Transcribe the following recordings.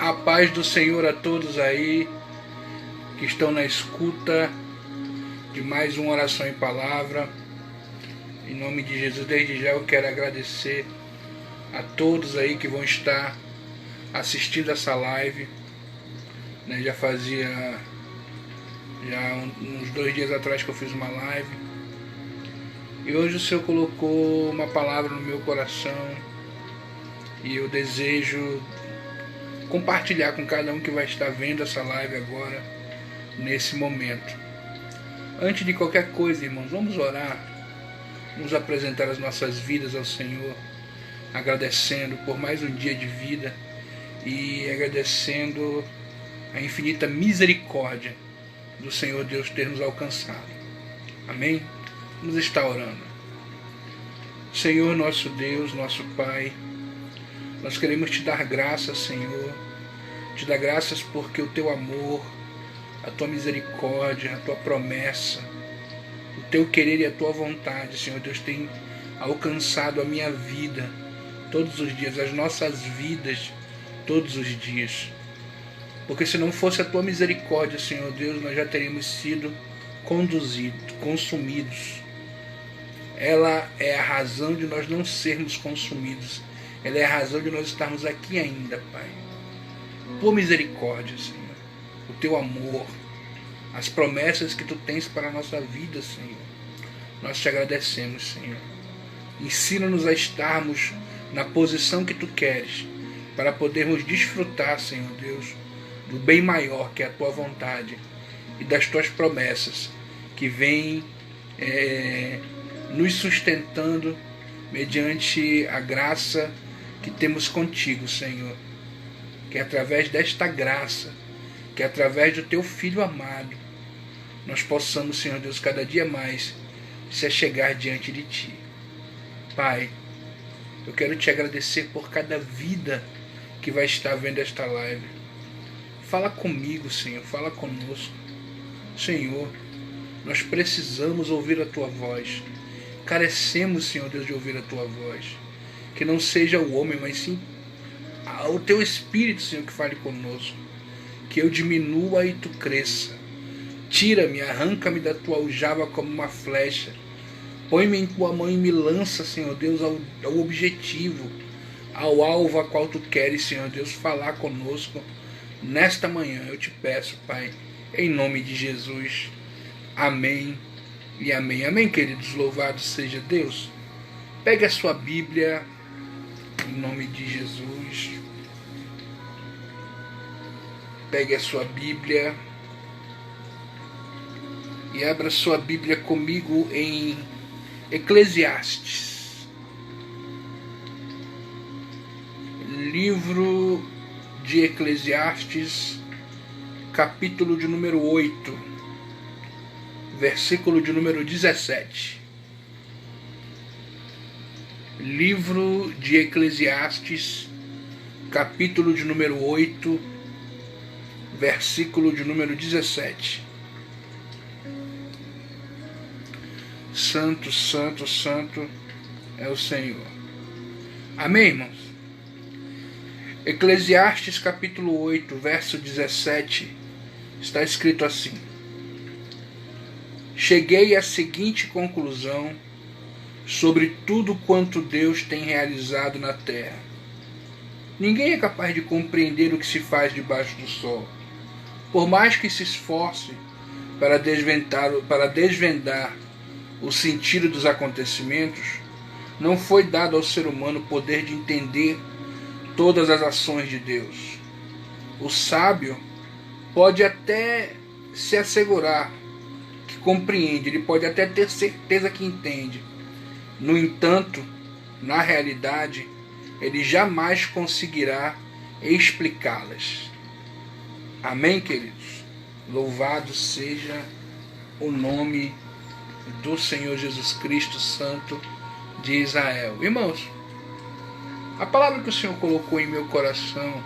A paz do Senhor a todos aí que estão na escuta de mais uma oração em palavra. Em nome de Jesus, desde já eu quero agradecer a todos aí que vão estar assistindo essa live. Já fazia uns 2 dias atrás que eu fiz uma live. E hoje o Senhor colocou uma palavra no meu coração. E eu desejo compartilhar com cada um que vai estar vendo essa live agora, nesse momento. Antes de qualquer coisa, irmãos, vamos orar. Vamos apresentar as nossas vidas ao Senhor, agradecendo por mais um dia de vida e agradecendo a infinita misericórdia do Senhor Deus ter nos alcançado. Amém? Vamos estar orando. Senhor, nosso Deus, nosso Pai, nós queremos te dar graças, Senhor. Te dar graças porque o teu amor, a tua misericórdia, a tua promessa, o teu querer e a tua vontade, Senhor Deus, tem alcançado a minha vida todos os dias, as nossas vidas todos os dias. Porque se não fosse a tua misericórdia, Senhor Deus, nós já teríamos sido conduzidos, consumidos. Ela é a razão de nós não sermos consumidos. Ela é a razão de nós estarmos aqui ainda, Pai. Por misericórdia, Senhor. O teu amor, as promessas que tu tens para a nossa vida, Senhor. Nós te agradecemos, Senhor. Ensina-nos a estarmos na posição que tu queres, para podermos desfrutar, Senhor Deus, do bem maior que é a tua vontade e das tuas promessas que vêm nos sustentando mediante a graça que temos contigo, Senhor. Que através desta graça, que através do teu Filho amado, nós possamos, Senhor Deus, cada dia mais se achegar diante de ti. Pai, eu quero te agradecer por cada vida que vai estar vendo esta live. Fala comigo, Senhor, fala conosco. Senhor, nós precisamos ouvir a tua voz. Carecemos, Senhor Deus, de ouvir a tua voz. Que não seja o homem, mas sim o teu Espírito, Senhor, que fale conosco. Que eu diminua e tu cresça. Tira-me, arranca-me da tua aljava como uma flecha. Põe-me em tua mão e me lança, Senhor Deus, ao objetivo, ao alvo a qual tu queres, Senhor Deus, falar conosco. Nesta manhã eu te peço, Pai, em nome de Jesus. Amém e amém. Amém, queridos, louvado seja Deus. Pegue a sua Bíblia, em nome de Jesus. Pegue a sua Bíblia e abra sua Bíblia comigo em Eclesiastes. Livro de Eclesiastes, capítulo de número 8, versículo de número 17. Livro de Eclesiastes, capítulo de número 8, versículo de número 17. Santo, santo, santo é o Senhor. Amém, irmãos? Eclesiastes capítulo 8, verso 17, está escrito assim: cheguei à seguinte conclusão sobre tudo quanto Deus tem realizado na terra. Ninguém é capaz de compreender o que se faz debaixo do sol. Por mais que se esforce para desvendar o sentido dos acontecimentos, não foi dado ao ser humano o poder de entender todas as ações de Deus. O sábio pode até se assegurar que compreende, ele pode até ter certeza que entende. No entanto, na realidade, ele jamais conseguirá explicá-las. Amém, queridos? Louvado seja o nome do Senhor Jesus Cristo, Santo de Israel. Irmãos, a palavra que o Senhor colocou em meu coração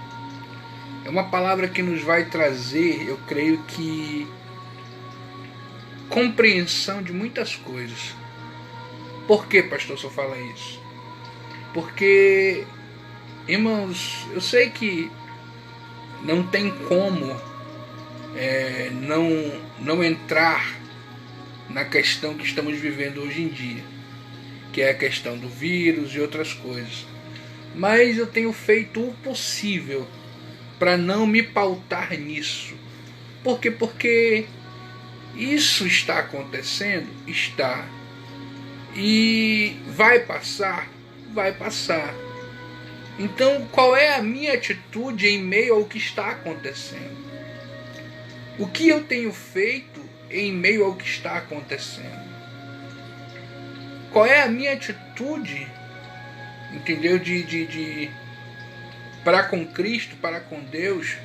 é uma palavra que nos vai trazer, eu creio que, compreensão de muitas coisas. Por que, pastor, só fala isso? Porque, irmãos, eu sei que não tem como não entrar na questão que estamos vivendo hoje em dia, que é a questão do vírus e outras coisas. Mas eu tenho feito o possível para não me pautar nisso. Por quê? Porque isso está acontecendo? Está. E vai passar? Vai passar. Então, qual é a minha atitude em meio ao que está acontecendo? O que eu tenho feito em meio ao que está acontecendo? Qual é a minha atitude, entendeu? Para com Cristo, para com Deus,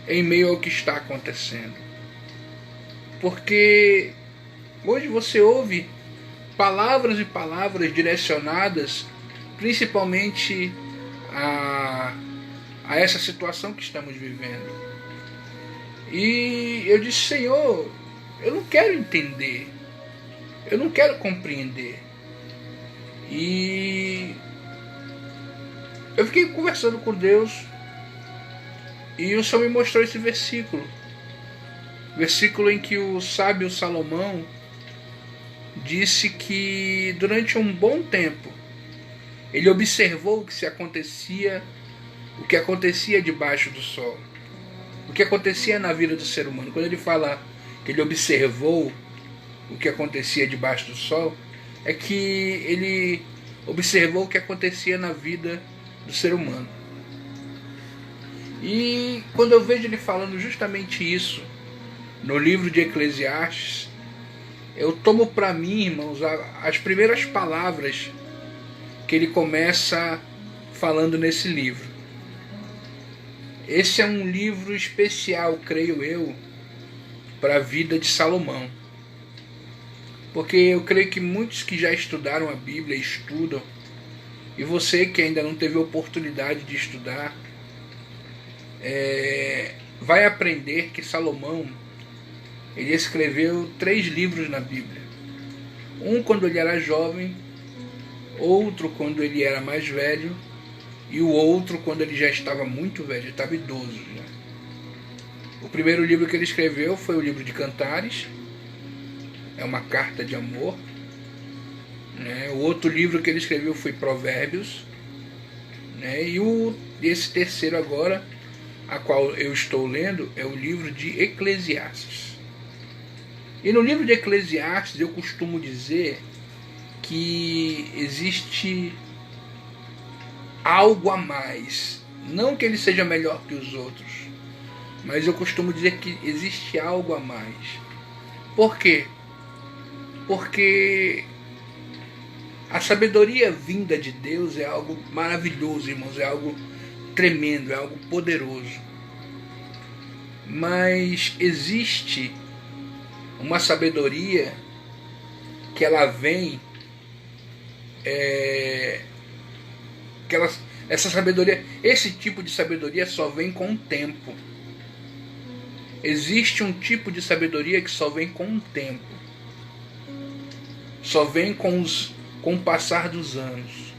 em meio ao que está acontecendo? Porque hoje você ouve palavras e palavras direcionadas principalmente a essa situação que estamos vivendo. E eu disse: Senhor, eu não quero entender, eu não quero compreender. E eu fiquei conversando com Deus e o Senhor me mostrou esse versículo. Versículo em que o sábio Salomão disse que durante um bom tempo ele observou o que acontecia debaixo do sol, o que acontecia na vida do ser humano. Quando ele fala que ele observou o que acontecia debaixo do sol, é que ele observou o que acontecia na vida do ser humano. E quando eu vejo ele falando justamente isso no livro de Eclesiastes, eu tomo para mim, irmãos, as primeiras palavras que ele começa falando nesse livro. Esse é um livro especial, creio eu, para a vida de Salomão. Porque eu creio que muitos que já estudaram a Bíblia, estudam, e você que ainda não teve a oportunidade de estudar, vai aprender que Salomão, ele escreveu 3 livros na Bíblia. Um quando ele era jovem, outro quando ele era mais velho, e o outro quando ele já estava muito velho, estava idoso já. O primeiro livro que ele escreveu foi o livro de Cantares, é uma carta de amor. O outro livro que ele escreveu foi Provérbios, e esse terceiro agora, a qual eu estou lendo, é o livro de Eclesiastes. E no livro de Eclesiastes eu costumo dizer que existe algo a mais. Não que ele seja melhor que os outros, mas eu costumo dizer que existe algo a mais. Por quê? Porque a sabedoria vinda de Deus é algo maravilhoso, irmãos, é algo tremendo, é algo poderoso. Mas existe uma sabedoria que ela vem, essa sabedoria, esse tipo de sabedoria só vem com o tempo. Existe um tipo de sabedoria que só vem com o tempo, só vem com o passar dos anos.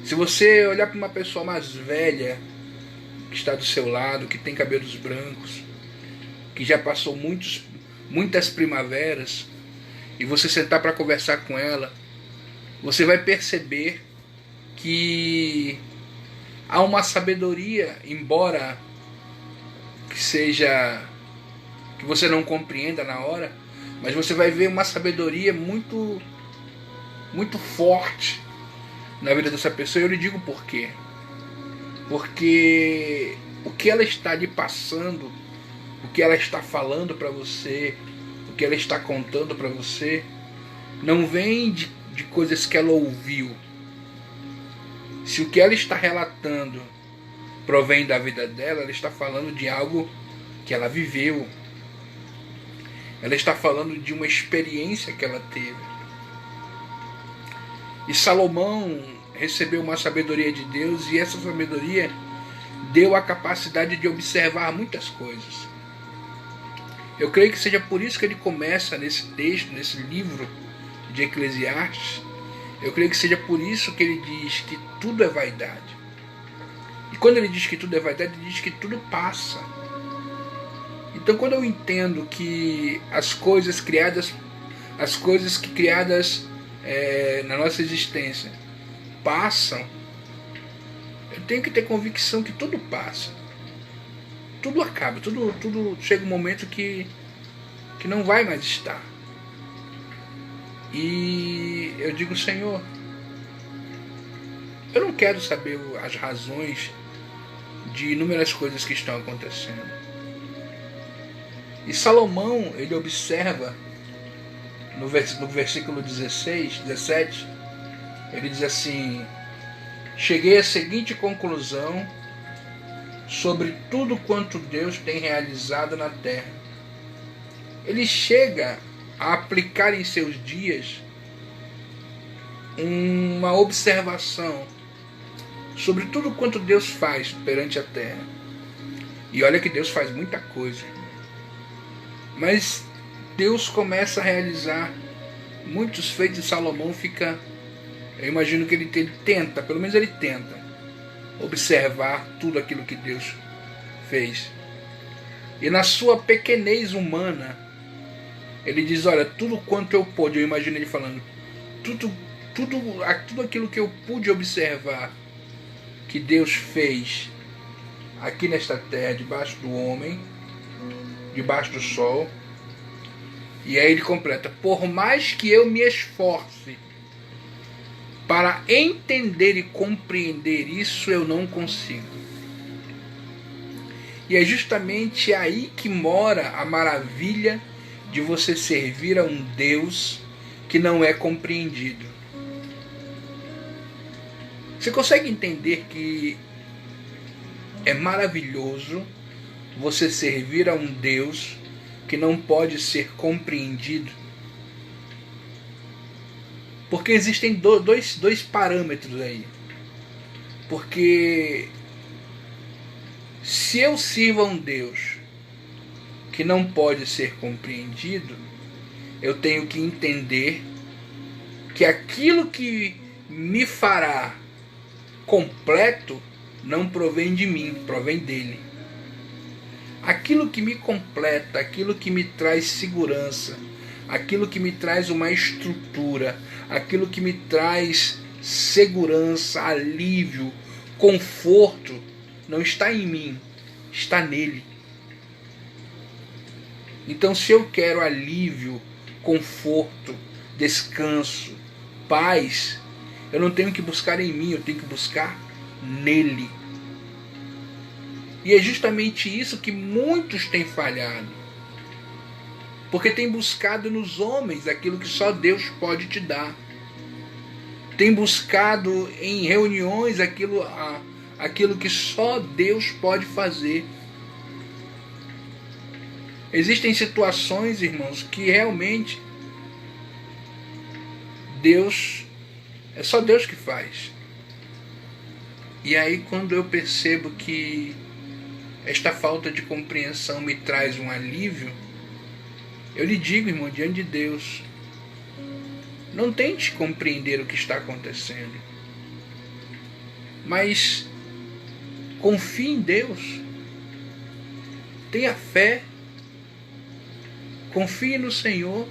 Se você olhar para uma pessoa mais velha que está do seu lado, que tem cabelos brancos, que já passou muitas primaveras, e você sentar para conversar com ela, você vai perceber que há uma sabedoria, embora que você não compreenda na hora, mas você vai ver uma sabedoria muito, muito forte na vida dessa pessoa. Eu lhe digo por quê. Porque o que ela está lhe passando, o que ela está falando para você, o que ela está contando para você, não vem de coisas que ela ouviu. Se o que ela está relatando provém da vida dela, ela está falando de algo que ela viveu. Ela está falando de uma experiência que ela teve. E Salomão recebeu uma sabedoria de Deus, e essa sabedoria deu a capacidade de observar muitas coisas. Eu creio que seja por isso que ele começa nesse texto, nesse livro de Eclesiastes. Eu creio que seja por isso que ele diz que tudo é vaidade. E quando ele diz que tudo é vaidade, ele diz que tudo passa. Então quando eu entendo que as coisas que criadas na nossa existência passam, eu tenho que ter convicção que tudo passa. Tudo acaba, tudo chega um momento que não vai mais estar. E eu digo, Senhor, eu não quero saber as razões de inúmeras coisas que estão acontecendo. E Salomão, ele observa no versículo 17, ele diz assim: cheguei à seguinte conclusão sobre tudo quanto Deus tem realizado na terra. Ele chega a aplicar em seus dias uma observação sobre tudo quanto Deus faz perante a terra. E olha que Deus faz muita coisa. Mas Deus começa a realizar muitos feitos e Salomão fica... Eu imagino que ele tenta, pelo menos ele tenta, observar tudo aquilo que Deus fez. E na sua pequenez humana, ele diz, olha, tudo quanto eu pude, eu imagino ele falando, tudo aquilo que eu pude observar que Deus fez aqui nesta terra, debaixo do homem, debaixo do sol. E aí ele completa, por mais que eu me esforce para entender e compreender isso, eu não consigo. E é justamente aí que mora a maravilha de você servir a um Deus que não é compreendido. Você consegue entender que é maravilhoso você servir a um Deus que não pode ser compreendido? Porque existem dois parâmetros aí. Porque se eu sirvo a um Deus que não pode ser compreendido, eu tenho que entender que aquilo que me fará completo não provém de mim, provém dele. Aquilo que me completa, aquilo que me traz segurança, aquilo que me traz uma estrutura, aquilo que me traz segurança, alívio, conforto, não está em mim, está nele. Então, se eu quero alívio, conforto, descanso, paz, eu não tenho que buscar em mim, eu tenho que buscar nele. E é justamente isso que muitos têm falhado. Porque tem buscado nos homens aquilo que só Deus pode te dar. Tem buscado em reuniões aquilo que só Deus pode fazer. Existem situações, irmãos, que realmente é só Deus que faz. E aí, quando eu percebo que esta falta de compreensão me traz um alívio, eu lhe digo, irmão, diante de Deus, não tente compreender o que está acontecendo, mas confie em Deus, tenha fé, confie no Senhor.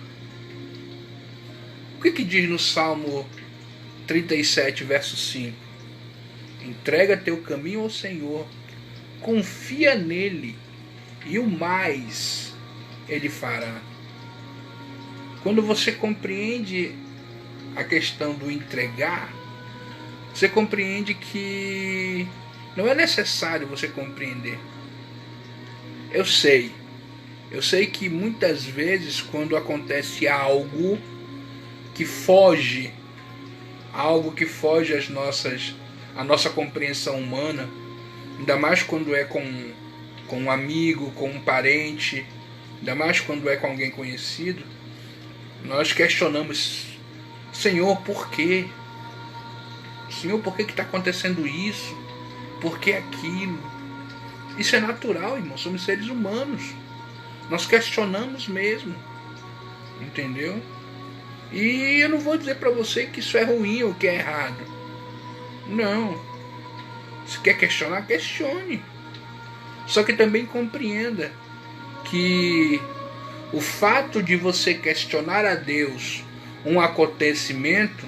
O que diz no Salmo 37, verso 5? Entrega teu caminho ao Senhor, confia nele, e o mais ele fará. Quando você compreende a questão do entregar, você compreende que não é necessário você compreender. Eu sei que muitas vezes quando acontece algo que foge à nossa compreensão humana, ainda mais quando é com um amigo, com um parente, ainda mais quando é com alguém conhecido, nós questionamos, Senhor, por quê? Senhor, por que está acontecendo isso? Por que aquilo? Isso é natural, irmão, somos seres humanos. Nós questionamos mesmo, entendeu? E eu não vou dizer para você que isso é ruim ou que é errado. Não. Se quer questionar, questione. Só que também compreenda que o fato de você questionar a Deus um acontecimento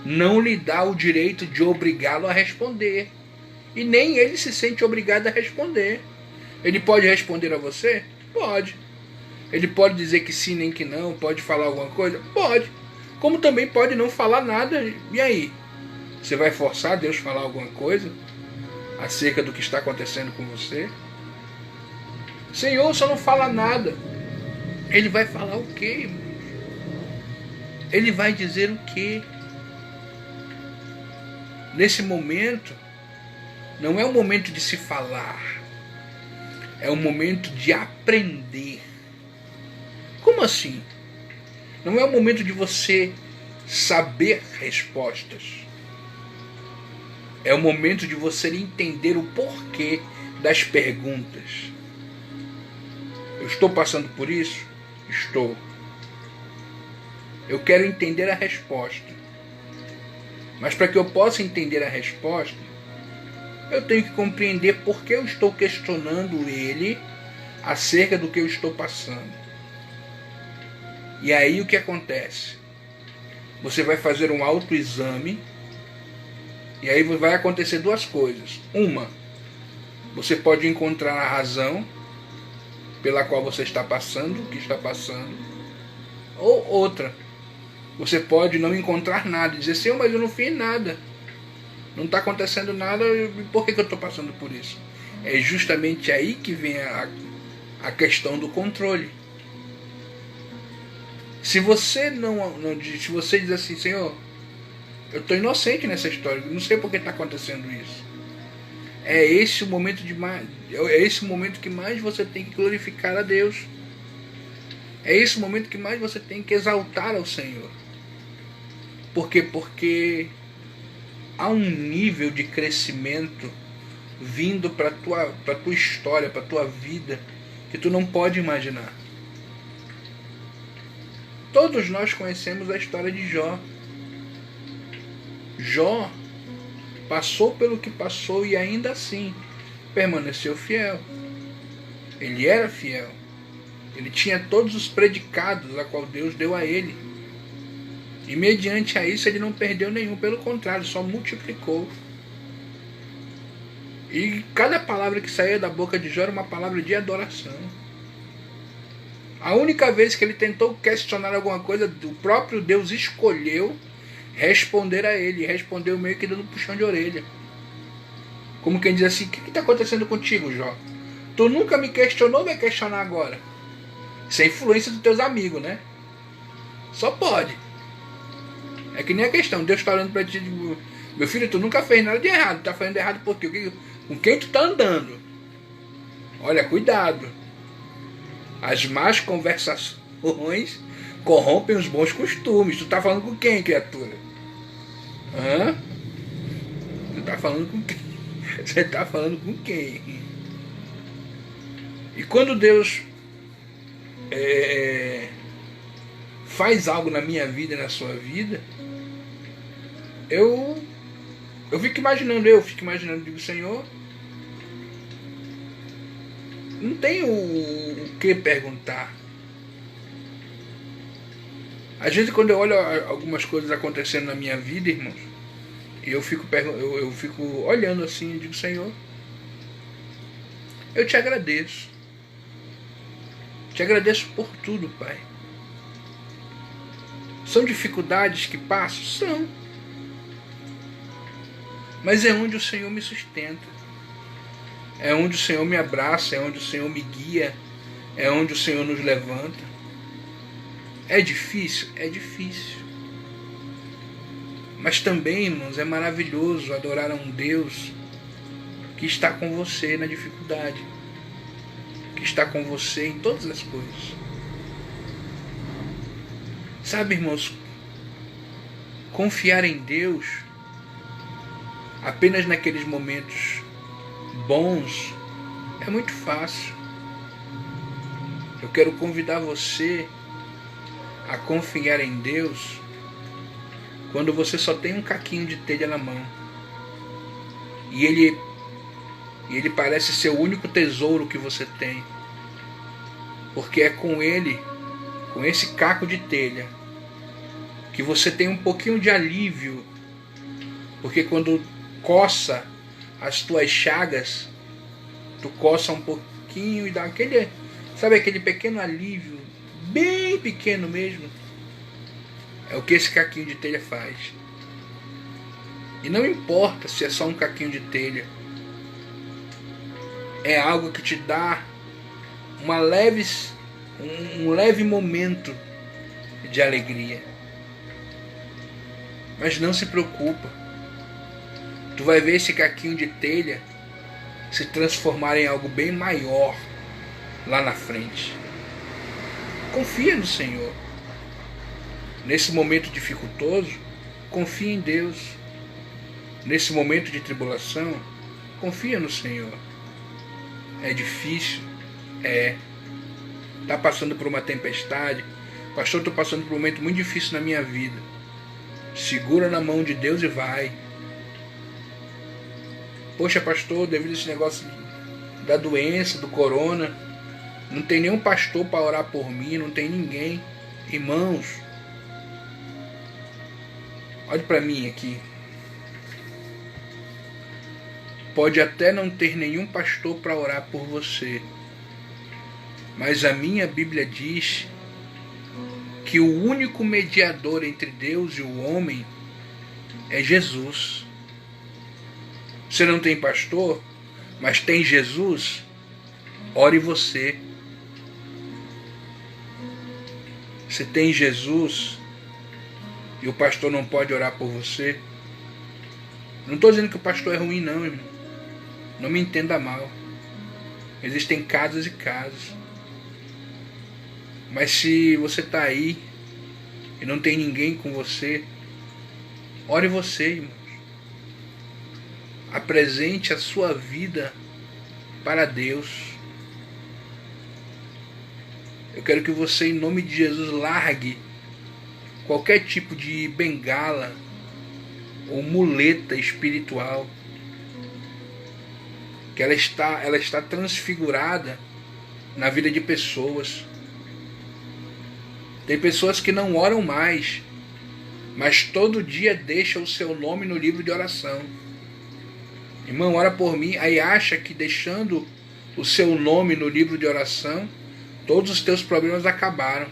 não lhe dá o direito de obrigá-lo a responder. E nem ele se sente obrigado a responder. Ele pode responder a você? Pode. Ele pode dizer que sim, nem que não, pode falar alguma coisa? Pode. Como também pode não falar nada. E aí? Você vai forçar Deus a falar alguma coisa acerca do que está acontecendo com você? Senhor, só não fala nada. Ele vai falar o quê, irmão? Ele vai dizer o quê? Nesse momento, não é o momento de se falar. É o momento de aprender. Como assim? Não é o momento de você saber respostas. É o momento de você entender o porquê das perguntas. Eu estou passando por isso? Estou. Eu quero entender a resposta. Mas para que eu possa entender a resposta, eu tenho que compreender por que eu estou questionando ele acerca do que eu estou passando. E aí o que acontece? Você vai fazer um autoexame e aí vai acontecer duas coisas. Uma, você pode encontrar a razão pela qual você está passando, o que está passando. Ou outra, você pode não encontrar nada e dizer, Senhor, mas eu não fiz nada. Não está acontecendo nada, por que eu estou passando por isso? É justamente aí que vem a questão do controle. Se você se você diz assim, Senhor, eu estou inocente nessa história, não sei por que está acontecendo isso. É esse o momento que mais você tem que glorificar a Deus. É esse o momento que mais você tem que exaltar ao Senhor. Por quê? Porque há um nível de crescimento vindo para a tua história, para a tua vida, que tu não pode imaginar. Todos nós conhecemos a história de Jó. Jó passou pelo que passou e ainda assim permaneceu fiel. Ele era fiel. Ele tinha todos os predicados a qual Deus deu a ele. E mediante a isso ele não perdeu nenhum, pelo contrário, só multiplicou. E cada palavra que saía da boca de Jó era uma palavra de adoração. A única vez que ele tentou questionar alguma coisa, o próprio Deus escolheu responder a ele. E respondeu meio que dando um puxão de orelha. Como quem diz assim, o que está acontecendo contigo, Jó? Tu nunca me questionou, vai questionar agora. Isso é influência dos teus amigos, né? Só pode. É que nem a questão, Deus está olhando para ti, meu filho, tu nunca fez nada de errado, tá fazendo errado por quê? Com quem tu tá andando? Olha, cuidado. As más conversações corrompem os bons costumes. Tu tá falando com quem, criatura? Hã? Tu tá falando com quem? Você tá falando com quem? E quando Deus faz algo na minha vida e na sua vida, eu fico imaginando, digo, Senhor, não tenho o que perguntar. Às vezes quando eu olho algumas coisas acontecendo na minha vida, irmãos, eu fico olhando assim e digo, Senhor, eu te agradeço. Te agradeço por tudo, Pai. São dificuldades que passo? São. Mas é onde o Senhor me sustenta. É onde o Senhor me abraça, é onde o Senhor me guia, é onde o Senhor nos levanta. É difícil? É difícil. Mas também, irmãos, é maravilhoso adorar a um Deus que está com você na dificuldade, que está com você em todas as coisas. Sabe, irmãos, confiar em Deus apenas naqueles momentos bons é muito fácil. Eu quero convidar você a confiar em Deus quando você só tem um caquinho de telha na mão. E ele parece ser o único tesouro que você tem. Porque é com ele, com esse caco de telha, que você tem um pouquinho de alívio. Porque quando coça as tuas chagas, tu coça um pouquinho e dá aquele, sabe, aquele pequeno alívio, bem pequeno mesmo. É o que esse caquinho de telha faz. E não importa se é só um caquinho de telha. É algo que te dá um leve momento de alegria. Mas não se preocupa. Tu vai ver esse caquinho de telha se transformar em algo bem maior lá na frente. Confia no Senhor. Nesse momento dificultoso, confia em Deus. Nesse momento de tribulação, confia no Senhor. É difícil? É. Está passando por uma tempestade? Pastor, estou passando por um momento muito difícil na minha vida. Segura na mão de Deus e vai. Poxa, pastor, devido a esse negócio da doença, do corona, não tem nenhum pastor para orar por mim, não tem ninguém. Irmãos, olhe para mim aqui. Pode até não ter nenhum pastor para orar por você, mas a minha Bíblia diz que o único mediador entre Deus e o homem é Jesus. Você não tem pastor, mas tem Jesus? Ore você. Você tem Jesus e o pastor não pode orar por você? Não estou dizendo que o pastor é ruim, não, irmão. Não me entenda mal. Existem casos e casos. Mas se você está aí e não tem ninguém com você, ore você, irmãos. Apresente a sua vida para Deus. Eu quero que você, em nome de Jesus, largue qualquer tipo de bengala ou muleta espiritual. Que ela está transfigurada na vida de pessoas. Tem pessoas que não oram mais, mas todo dia deixam o seu nome no livro de oração. Irmão, ora por mim. Aí acha que deixando o seu nome no livro de oração, todos os teus problemas acabaram.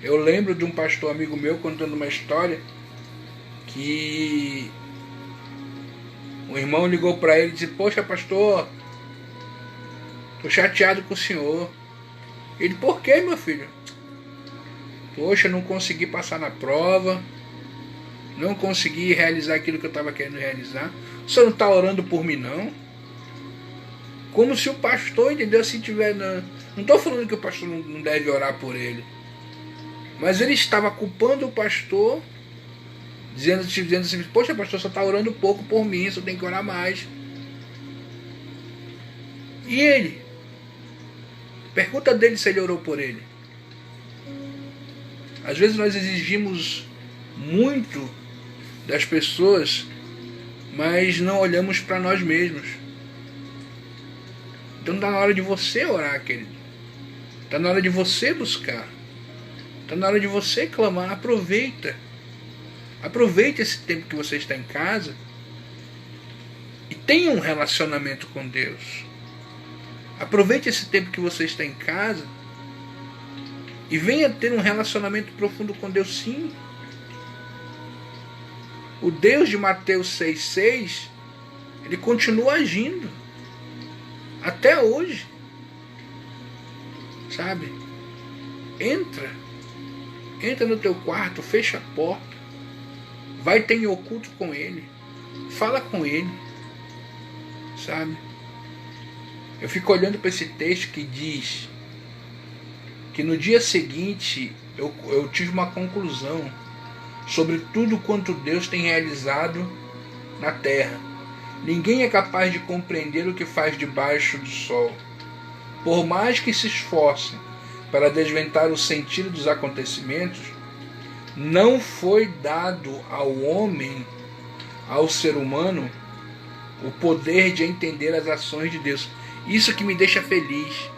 Eu lembro de um pastor amigo meu contando uma história que um irmão ligou para ele e disse: poxa, pastor, tô chateado com o senhor. Ele: por quê, meu filho? Poxa, não consegui passar na prova, não consegui realizar aquilo que eu estava querendo realizar. O senhor não está orando por mim, não? Como se o pastor, entendeu? Se tiver. Não estou falando que o pastor não deve orar por ele, mas ele estava culpando o pastor, dizendo assim: poxa, pastor, só está orando pouco por mim, só tem que orar mais. E ele? Pergunta dele se ele orou por ele. Às vezes nós exigimos muito das pessoas, mas não olhamos para nós mesmos. Então está na hora de você orar, querido. Está na hora de você buscar. Está na hora de você clamar. Aproveita. Aproveita esse tempo que você está em casa e tenha um relacionamento com Deus. Aproveite esse tempo que você está em casa e venha ter um relacionamento profundo com Deus, sim. O Deus de Mateus 6,6, ele continua agindo até hoje. Sabe? Entra no teu quarto, fecha a porta, vai ter em oculto com ele, fala com ele, sabe? Eu fico olhando para esse texto que diz que no dia seguinte eu tive uma conclusão sobre tudo quanto Deus tem realizado na terra. Ninguém é capaz de compreender o que faz debaixo do sol. Por mais que se esforcem para desvendar o sentido dos acontecimentos, Não foi dado ao homem, ao ser humano, o poder de entender as ações de Deus. Isso que me deixa feliz.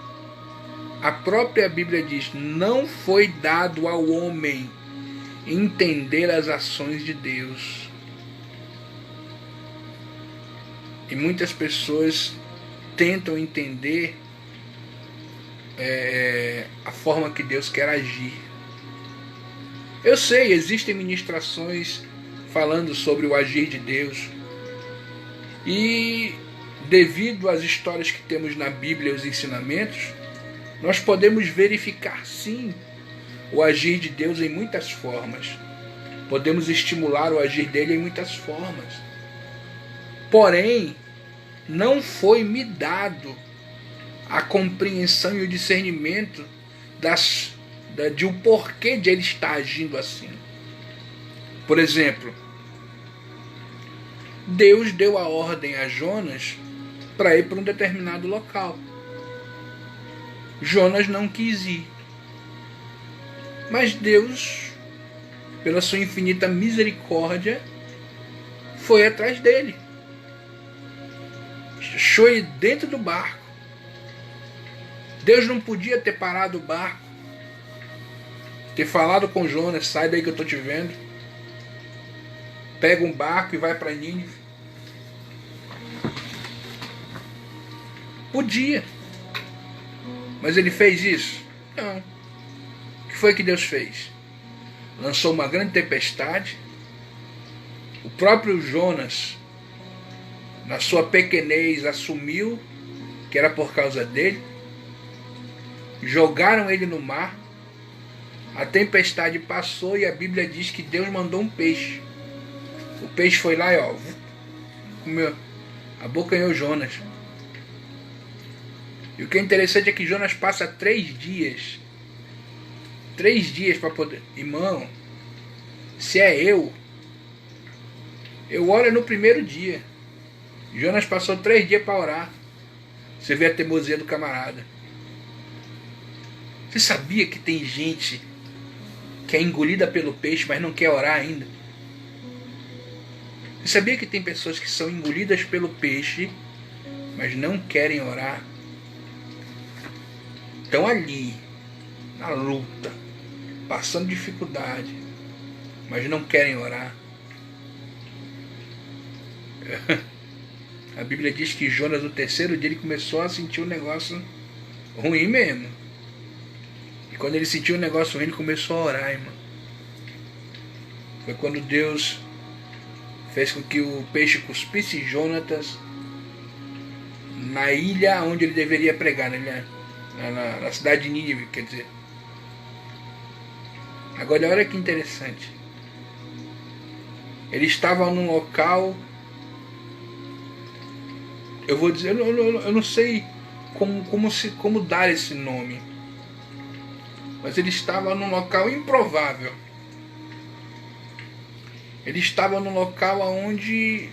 A própria Bíblia diz: não foi dado ao homem entender as ações de Deus. E muitas pessoas tentam entender a forma que Deus quer agir. Eu sei, existem ministrações falando sobre o agir de Deus. E devido às histórias que temos na Bíblia e os ensinamentos, nós podemos verificar sim o agir de Deus em muitas formas. Podemos estimular o agir dele em muitas formas. Porém, não foi me dado a compreensão e o discernimento de o porquê de ele estar agindo assim. Por exemplo, Deus deu a ordem a Jonas para ir para um determinado local. Jonas não quis ir. Mas Deus, pela sua infinita misericórdia, foi atrás dele. Achou ele dentro do barco. Deus não podia ter parado o barco, ter falado com Jonas: sai daí que eu estou te vendo. Pega um barco e vai para Nínive. Podia. Mas ele fez isso? Não. O que foi que Deus fez? Lançou uma grande tempestade. O próprio Jonas, na sua pequenez, assumiu que era por causa dele. Jogaram ele no mar. A tempestade passou e a Bíblia diz que Deus mandou um peixe. O peixe foi lá e comeu, abocanhou Jonas. E o que é interessante é que Jonas passa 3 dias. 3 dias para poder... Irmão, se é eu oro no primeiro dia. Jonas passou 3 dias para orar. Você vê a teimosia do camarada. Você sabia que tem gente que é engolida pelo peixe, mas não quer orar ainda? Você sabia que tem pessoas que são engolidas pelo peixe, mas não querem orar? Estão ali, na luta, passando dificuldade, mas não querem orar. A Bíblia diz que Jonas, no 3º dia, ele começou a sentir um negócio ruim mesmo. E quando ele sentiu um negócio ruim, ele começou a orar, irmão. Foi quando Deus fez com que o peixe cuspisse Jonatas na ilha onde ele deveria pregar, né? Na cidade de Nínive, quer dizer. Agora olha que interessante. Ele estava num local, eu vou dizer, eu não sei como dar esse nome, mas ele estava num local improvável. Ele estava num local onde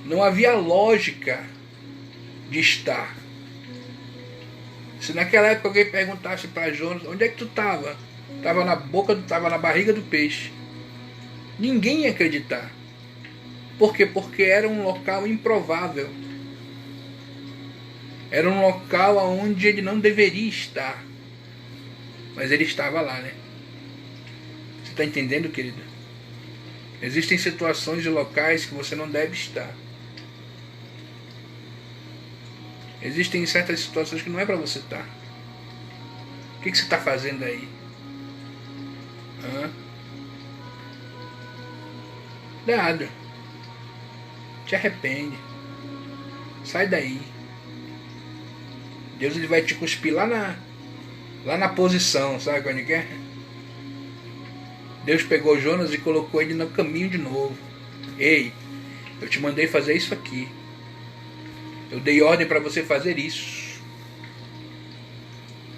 não havia lógica de estar. Se naquela época alguém perguntasse para Jonas: onde é que tu estava? Estava na barriga do peixe. Ninguém ia acreditar. Por quê? Porque era um local improvável. Era um local onde ele não deveria estar. Mas ele estava lá, né? Você está entendendo, querido? Existem situações e locais que você não deve estar. Existem certas situações que não é para você estar. O que você está fazendo aí? Nada. Te arrepende. Sai daí. Deus ele vai te cuspir lá na posição, sabe onde é? Deus pegou Jonas e colocou ele no caminho de novo. Ei, eu te mandei fazer isso aqui. Eu dei ordem para você fazer isso.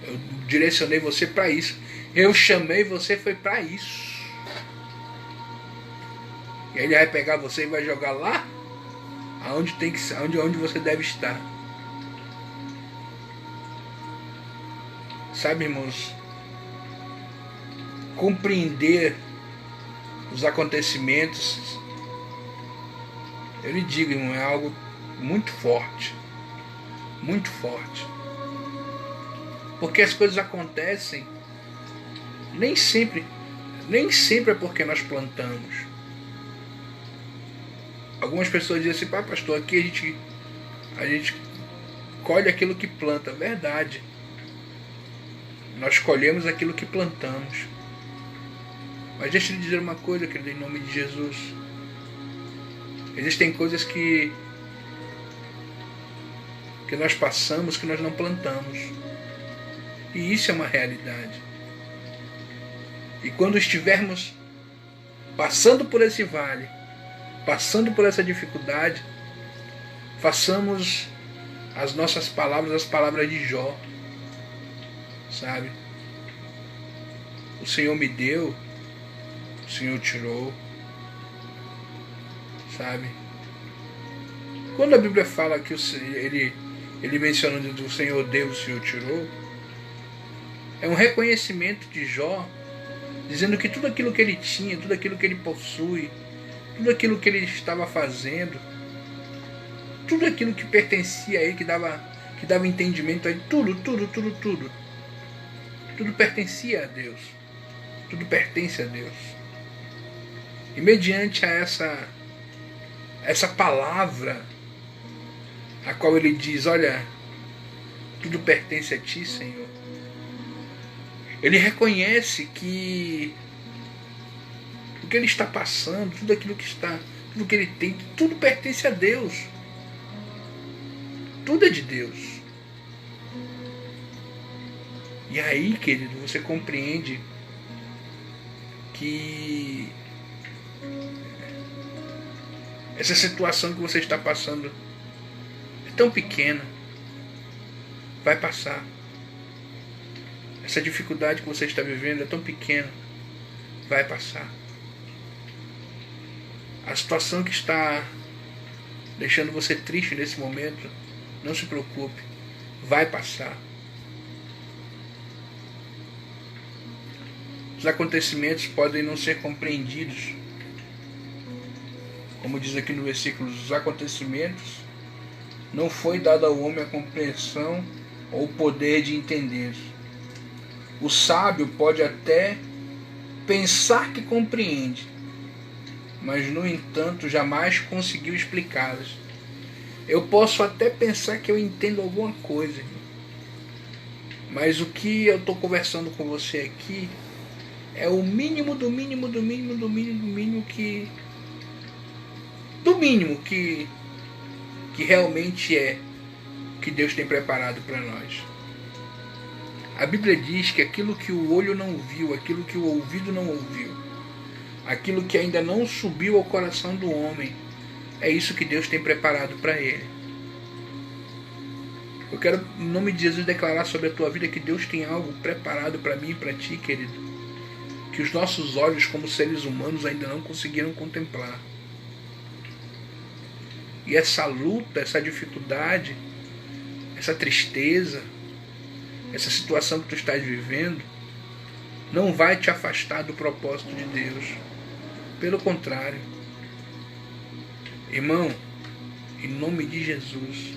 Eu direcionei você para isso. Eu chamei você, foi para isso. E aí ele vai pegar você e vai jogar lá aonde tem que, onde você deve estar. Sabe, irmãos, compreender os acontecimentos, eu lhe digo, irmão, é algo muito forte. Muito forte. Porque as coisas acontecem nem sempre é porque nós plantamos. Algumas pessoas dizem assim, pastor, aqui a gente colhe aquilo que planta. Verdade. Nós colhemos aquilo que plantamos. Mas deixa eu lhe dizer uma coisa, querido, em nome de Jesus. Existem coisas que nós passamos, que nós não plantamos. E isso é uma realidade. E quando estivermos passando por esse vale, passando por essa dificuldade, façamos as nossas palavras, as palavras de Jó. Sabe? O Senhor me deu, o Senhor tirou. Sabe? Quando a Bíblia fala que ele mencionando do Senhor deu, o Senhor tirou, é um reconhecimento de Jó, dizendo que tudo aquilo que ele tinha, tudo aquilo que ele possui, tudo aquilo que ele estava fazendo, tudo aquilo que pertencia a ele, que dava entendimento a ele, tudo pertencia a Deus. Tudo pertence a Deus. E mediante a essa palavra, a qual ele diz, olha, tudo pertence a ti, Senhor. Ele reconhece que o que ele está passando, tudo que ele tem, tudo pertence a Deus. Tudo é de Deus. E aí, querido, você compreende que essa situação que você está passando é tão pequena, vai passar. Essa dificuldade que você está vivendo é tão pequena, vai passar. A situação que está deixando você triste nesse momento, não se preocupe, vai passar. Os acontecimentos podem não ser compreendidos. Como diz aqui no versículo, os acontecimentos não foi dado ao homem a compreensão ou o poder de entender. O sábio pode até pensar que compreende, mas no entanto jamais conseguiu explicá-las. Eu posso até pensar que eu entendo alguma coisa, mas o que eu estou conversando com você aqui é o mínimo do mínimo que realmente é que Deus tem preparado para nós. A Bíblia diz que aquilo que o olho não viu, aquilo que o ouvido não ouviu, aquilo que ainda não subiu ao coração do homem, é isso que Deus tem preparado para ele. Eu quero, em nome de Jesus, declarar sobre a tua vida que Deus tem algo preparado para mim e para ti, querido, que os nossos olhos como seres humanos ainda não conseguiram contemplar. E essa luta, essa dificuldade, essa tristeza, essa situação que tu estás vivendo, não vai te afastar do propósito de Deus. Pelo contrário. Irmão, em nome de Jesus,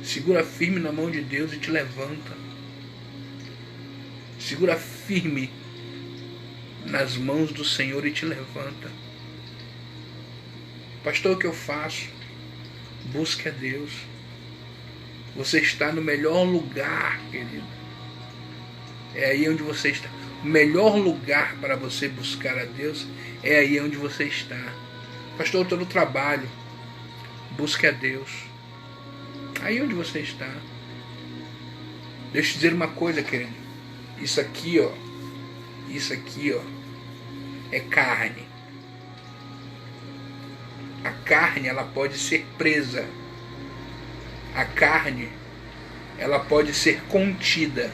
segura firme na mão de Deus e te levanta. Segura firme nas mãos do Senhor e te levanta. Pastor, o que eu faço? Busque a Deus. Você está no melhor lugar, querido. É aí onde você está. O melhor lugar para você buscar a Deus é aí onde você está. Pastor, eu estou no trabalho. Busque a Deus. Aí onde você está. Deixa eu te dizer uma coisa, querido. Isso aqui, ó, é carne. A carne, ela pode ser presa. A carne, ela pode ser contida.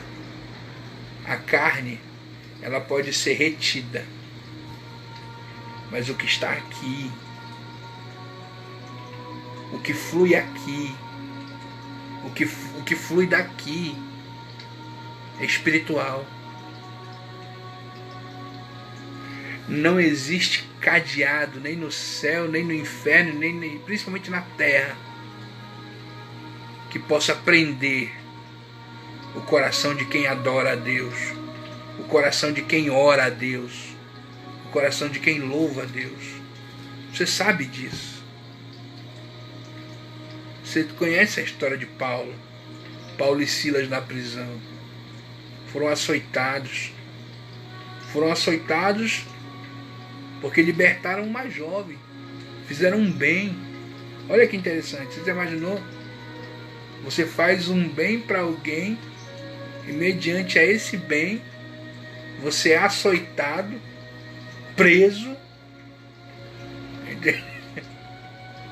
A carne, ela pode ser retida. Mas o que está aqui, o que flui aqui, o que flui daqui, é espiritual. Não existe cadeado, nem no céu, nem no inferno, nem principalmente na terra, que possa prender o coração de quem adora a Deus, o coração de quem ora a Deus, o coração de quem louva a Deus. Você sabe disso. Você conhece a história de Paulo e Silas na prisão. Foram açoitados porque libertaram uma jovem, fizeram um bem. Olha que interessante, você já imaginou? Você faz um bem para alguém e mediante a esse bem você é açoitado, preso.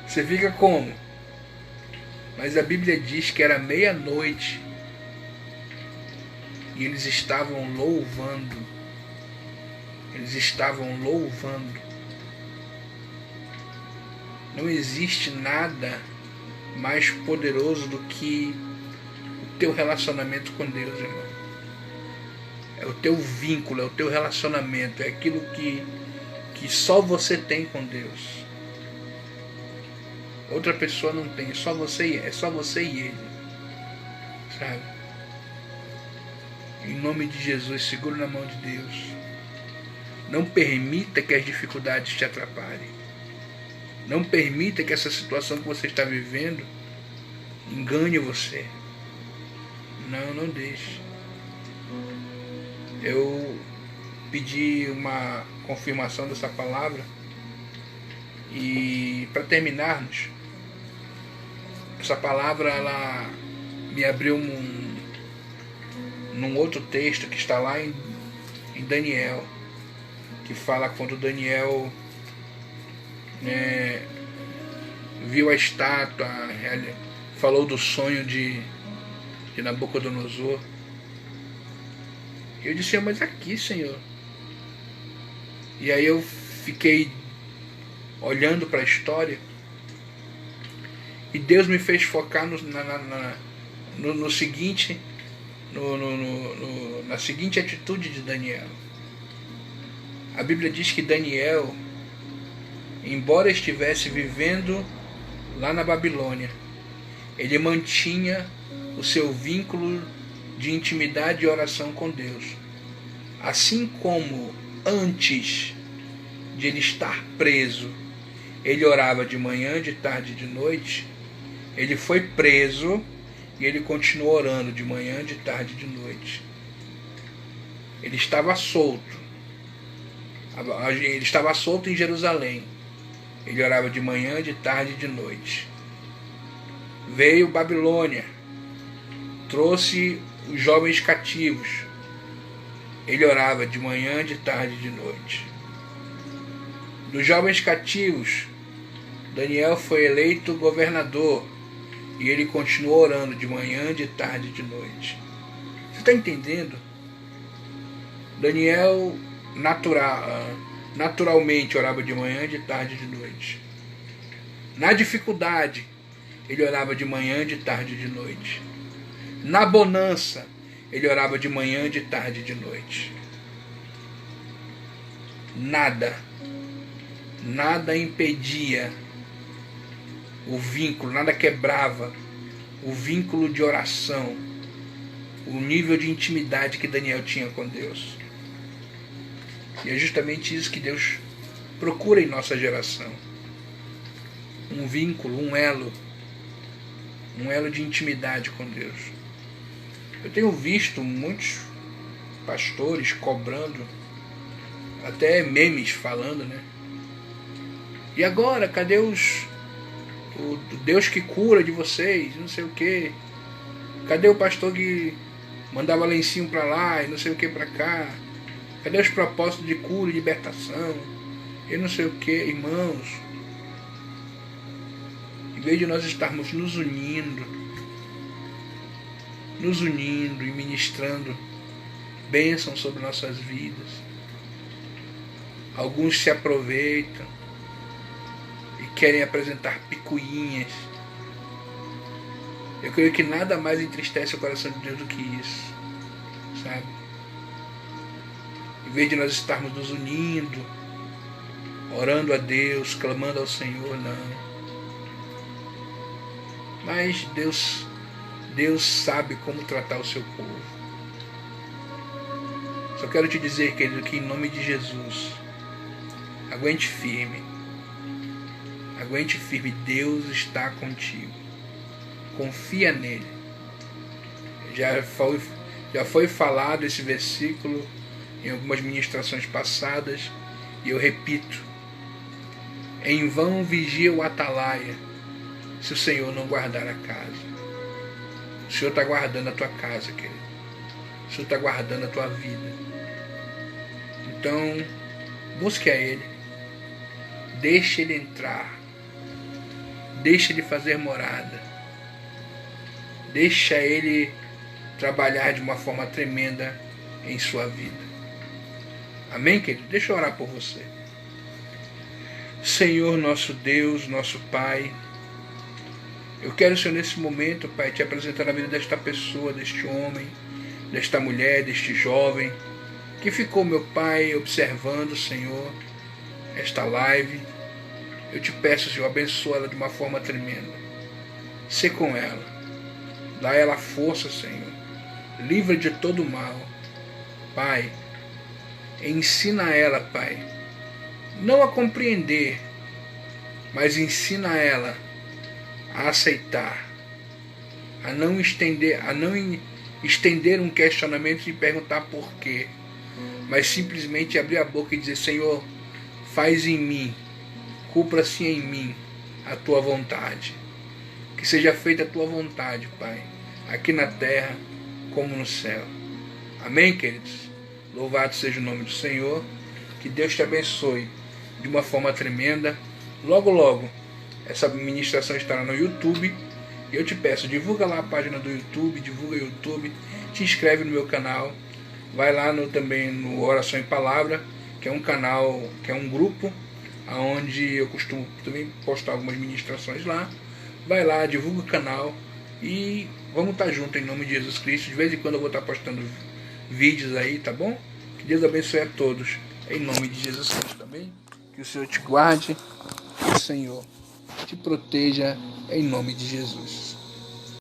Você fica como? Mas a Bíblia diz que era meia-noite e eles estavam louvando. Eles estavam louvando. Não existe nada mais poderoso do que o teu relacionamento com Deus, irmão. É o teu vínculo, é o teu relacionamento, é aquilo que só você tem com Deus. Outra pessoa não tem, é só você e Ele, sabe? Em nome de Jesus, segura na mão de Deus. Não permita que as dificuldades te atrapalhem. Não permita que essa situação que você está vivendo engane você. Não deixe. Eu pedi uma confirmação dessa palavra e para terminarmos, essa palavra ela me abriu num outro texto que está lá em Daniel, que fala quando Daniel viu a estátua, falou do sonho de Nabucodonosor. Eu disse, mas aqui, Senhor. E aí eu fiquei olhando para a história e Deus me fez focar no seguinte, na seguinte atitude de Daniel. A Bíblia diz que Daniel, embora estivesse vivendo lá na Babilônia, ele mantinha o seu vínculo de intimidade e oração com Deus. Assim como antes de ele estar preso, ele orava de manhã, de tarde e de noite, ele foi preso e ele continuou orando de manhã, de tarde e de noite. Ele estava solto. Ele estava solto em Jerusalém. Ele orava de manhã, de tarde e de noite. Veio Babilônia, trouxe os jovens cativos. Ele orava de manhã, de tarde e de noite. Dos jovens cativos, Daniel foi eleito governador e ele continuou orando de manhã, de tarde e de noite. Você está entendendo? Daniel naturalmente orava de manhã, de tarde e de noite. Na dificuldade, ele orava de manhã, de tarde e de noite. Na bonança, ele orava de manhã, de tarde e de noite. Nada impedia o vínculo, nada quebrava o vínculo de oração, o nível de intimidade que Daniel tinha com Deus. E é justamente isso que Deus procura em nossa geração. Um vínculo, um elo de intimidade com Deus. Eu tenho visto muitos pastores cobrando, até memes falando, né? E agora, cadê o Deus que cura de vocês? Não sei o quê. Cadê o pastor que mandava lencinho pra lá e não sei o que pra cá? Cadê os propósitos de cura e libertação? E não sei o que, irmãos. Em vez de nós estarmos nos unindo e ministrando bênçãos sobre nossas vidas, alguns se aproveitam e querem apresentar picuinhas. Eu creio que nada mais entristece o coração de Deus do que isso, sabe? Em vez de nós estarmos nos unindo orando a Deus, clamando ao Senhor, não. Mas Deus sabe como tratar o seu povo. Só quero te dizer, querido, que em nome de Jesus, aguente firme. Aguente firme, Deus está contigo. Confia nele. Já foi falado esse versículo em algumas ministrações passadas, e eu repito: em vão vigia o atalaia, se o Senhor não guardar a casa. O Senhor está guardando a tua casa, querido. O Senhor está guardando a tua vida. Então, busque a Ele. Deixe Ele entrar. Deixe Ele fazer morada. Deixa Ele trabalhar de uma forma tremenda em sua vida. Amém, querido? Deixa eu orar por você. Senhor, nosso Deus, nosso Pai, eu quero, Senhor, nesse momento, Pai, te apresentar a vida desta pessoa, deste homem, desta mulher, deste jovem, que ficou, meu Pai, observando, Senhor, esta live. Eu te peço, Senhor, abençoa ela de uma forma tremenda. Sê com ela. Dá ela força, Senhor. Livra de todo mal. Pai, ensina ela, Pai, não a compreender, mas ensina ela a aceitar, a não estender um questionamento e perguntar por quê, mas simplesmente abrir a boca e dizer: Senhor, faz em mim, cumpra-se em mim a tua vontade. Que seja feita a tua vontade, Pai, aqui na terra como no céu. Amém, queridos? Louvado seja o nome do Senhor. Que Deus te abençoe de uma forma tremenda. Logo, logo, essa ministração estará no YouTube. E eu te peço, divulga lá a página do YouTube, divulga o YouTube, te inscreve no meu canal. Vai lá também no Oração em Palavra, que é um canal, que é um grupo, onde eu costumo também postar algumas ministrações lá. Vai lá, divulga o canal e vamos estar juntos em nome de Jesus Cristo. De vez em quando eu vou estar postando vídeos aí, tá bom? Que Deus abençoe a todos em nome de Jesus Cristo, também. Que o Senhor te guarde, que o Senhor te proteja em nome de Jesus.